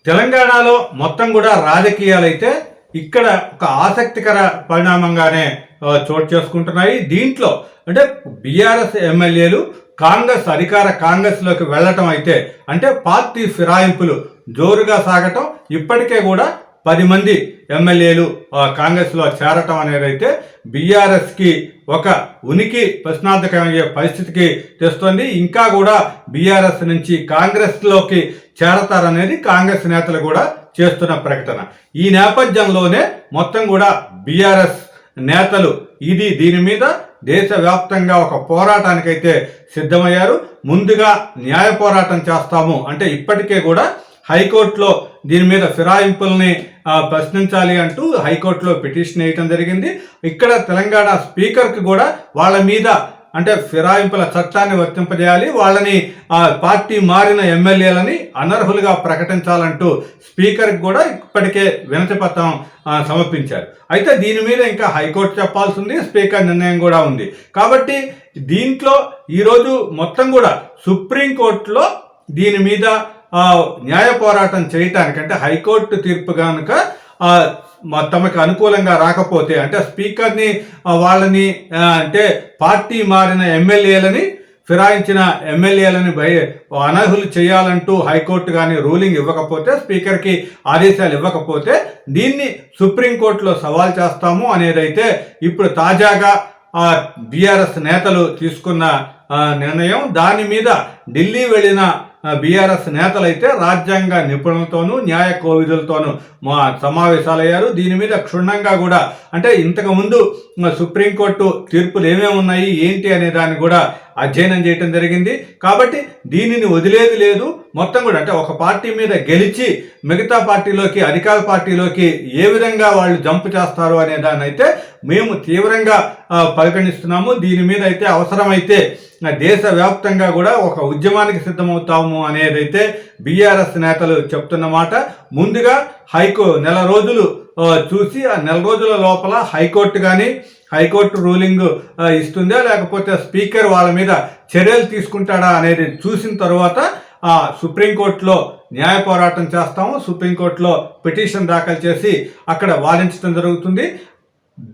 తెలంగాణలో మొత్తం కూడా రాజకీయాలైతే ఇక్కడ ఒక ఆసక్తికర పరిణామంగానే చోటు చేసుకుంటున్నాయి. దీంట్లో అంటే బీఆర్ఎస్ ఎమ్మెల్యేలు అధికార కాంగ్రెస్లోకి వెళ్ళటం అయితే అంటే పార్టీ ఫిరాయింపులు జోరుగా సాగటం, ఇప్పటికే కూడా 10 మంది ఎమ్మెల్యేలు కాంగ్రెస్లో చేరటం అనేది అయితే బీఆర్ఎస్కి ఒక ఉనికి ప్రశ్నార్థకమయ్యే పరిస్థితికి తెస్తుంది. ఇంకా కూడా బీఆర్ఎస్ నుంచి కాంగ్రెస్లోకి చేరతారనేది కాంగ్రెస్ నేతలు కూడా చేస్తున్న ప్రకటన. ఈ నేపథ్యంలోనే మొత్తం కూడా బీఆర్ఎస్ నేతలు దీని మీద దేశవ్యాప్తంగా ఒక పోరాటానికైతే సిద్ధమయ్యారు. ముందుగా న్యాయ పోరాటం చేస్తాము అంటే ఇప్పటికే కూడా హైకోర్టులో దీని మీద ఫిరాయింపుల్ని ప్రశ్నించాలి అంటూ హైకోర్టులో పిటిషన్ వేయటం జరిగింది. ఇక్కడ తెలంగాణ స్పీకర్కి కూడా వాళ్ళ మీద అంటే ఫిరాయింపుల చట్టాన్ని వర్తింపజేయాలి, వాళ్ళని పార్టీ మారిన ఎమ్మెల్యేలని అనర్హులుగా ప్రకటించాలంటూ స్పీకర్కి కూడా ఇప్పటికే వినతి పత్రం సమర్పించారు. అయితే దీని మీద ఇంకా హైకోర్టు చెప్పాల్సి ఉంది, స్పీకర్ నిర్ణయం కూడా ఉంది. కాబట్టి దీంట్లో ఈరోజు మొత్తం కూడా సుప్రీంకోర్టులో దీని మీద న్యాయ పోరాటం చేయటానికి అంటే హైకోర్టు తీర్పు కనుక తమకు అనుకూలంగా రాకపోతే అంటే స్పీకర్ని వాళ్ళని అంటే పార్టీ మారిన ఎమ్మెల్యేలని ఫిరాయించిన ఎమ్మెల్యేలని అనర్హులు చేయాలంటూ హైకోర్టు కానీ రూలింగ్ ఇవ్వకపోతే, స్పీకర్కి ఆదేశాలు ఇవ్వకపోతే దీన్ని సుప్రీంకోర్టులో సవాల్ చేస్తాము అనేదైతే ఇప్పుడు తాజాగా బీఆర్ఎస్ నేతలు తీసుకున్న నిర్ణయం. దాని మీద ఢిల్లీ వెళ్ళిన బీఆర్ఎస్ నేతలైతే రాజ్యాంగ నిపుణులతోనూ న్యాయ కోవిదులతోనూ సమావేశాలయ్యారు. దీని మీద క్షుణ్ణంగా కూడా అంటే ఇంతకుముందు సుప్రీంకోర్టు తీర్పులు ఏమేమి ఉన్నాయి ఏంటి అనే దాన్ని కూడా అధ్యయనం చేయటం జరిగింది. కాబట్టి దీనిని వదిలేది లేదు. మొత్తం కూడా అంటే ఒక పార్టీ మీద గెలిచి మిగతా పార్టీలోకి అధికార పార్టీలోకి ఏ విధంగా వాళ్ళు జంప్ చేస్తారు అనే దాన్ని అయితే మేము తీవ్రంగా పరిగణిస్తున్నాము. దీని మీద అయితే అవసరమైతే దేశవ్యాప్తంగా కూడా ఒక ఉద్యమానికి సిద్ధమవుతాము అనేదైతే బీఆర్ఎస్ నేతలు చెప్తున్న మాట. ముందుగా నెల రోజులు చూసి ఆ నెల రోజుల లోపల హైకోర్టు రూలింగ్ ఇస్తుందా లేకపోతే స్పీకర్ వాళ్ళ మీద చర్యలు తీసుకుంటాడా అనేది చూసిన తర్వాత సుప్రీంకోర్టులో న్యాయ పోరాటం చేస్తాము. సుప్రీంకోర్టులో పిటిషన్ దాఖలు చేసి అక్కడ వాదించడం జరుగుతుంది.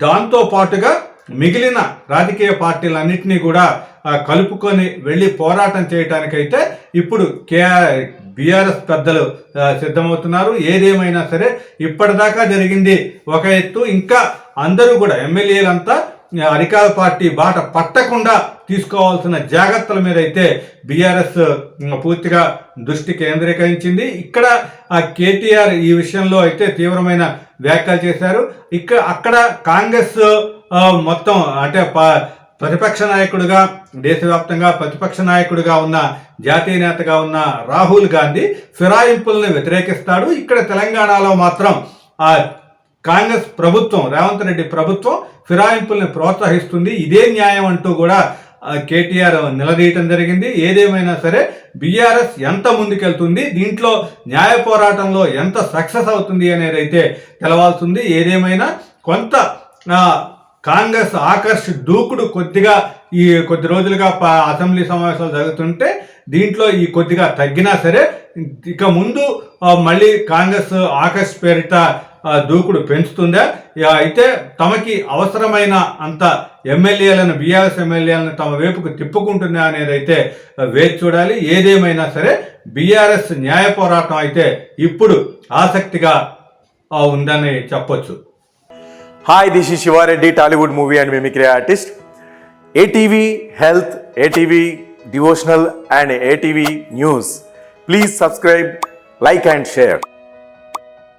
దాంతో పాటుగా మిగిలిన రాజకీయ పార్టీలన్నింటినీ కూడా కలుపుకొని వెళ్ళి పోరాటం చేయటానికైతే ఇప్పుడు బీఆర్ఎస్ పెద్దలు సిద్ధమవుతున్నారు. ఏదేమైనా సరే ఇప్పటిదాకా జరిగింది ఒక ఎత్తు, ఇంకా అందరూ కూడా ఎమ్మెల్యేలంతా అధికార పార్టీ బాట పట్టకుండా తీసుకోవాల్సిన జాగ్రత్తల మీద అయితే బీఆర్ఎస్ పూర్తిగా దృష్టి కేంద్రీకరించింది. ఇక్కడ కేటీఆర్ ఈ విషయంలో అయితే తీవ్రమైన వ్యాఖ్యలు చేశారు. అక్కడ కాంగ్రెస్ మొత్తం అంటే ప్రతిపక్ష నాయకుడిగా దేశవ్యాప్తంగా ప్రతిపక్ష నాయకుడిగా ఉన్న జాతీయ నేతగా ఉన్న రాహుల్ గాంధీ ఫిరాయింపుల్ని వ్యతిరేకిస్తాడు. ఇక్కడ తెలంగాణలో మాత్రం కాంగ్రెస్ ప్రభుత్వం రేవంత్ రెడ్డి ప్రభుత్వం ఫిరాయింపుల్ని ప్రోత్సహిస్తుంది. ఇదే న్యాయం అంటూ కూడా కేటీఆర్ నిలదీయటం జరిగింది. ఏదేమైనా సరే బీఆర్ఎస్ ఎంత ముందుకెళ్తుంది, దీంట్లో న్యాయ పోరాటంలో ఎంత సక్సెస్ అవుతుంది అనేది అయితే తెలవాల్సింది. ఏదేమైనా కొంత కాంగ్రెస్ దూకుడు కొద్దిగా ఈ కొద్ది రోజులుగా అసెంబ్లీ సమావేశాలు జరుగుతుంటే దీంట్లో ఈ కొద్దిగా తగ్గినా సరే ఇక ముందు మళ్ళీ కాంగ్రెస్ పేరిట దూకుడు పెంచుతుందా, అయితే తమకి అవసరమైన అంత ఎమ్మెల్యేలను బీఆర్ఎస్ ఎమ్మెల్యేలను తమ వైపుకు తిప్పుకుంటుందా అనేది అయితే వేచి చూడాలి. ఏదేమైనా సరే బీఆర్ఎస్ న్యాయ పోరాటం అయితే ఇప్పుడు ఆసక్తిగా ఉందని చెప్పొచ్చు. Hi, this is Shiva Reddy, Tollywood movie and mimicry artist. ATV Health, ATV Devotional and ATV News. Please subscribe, like and share.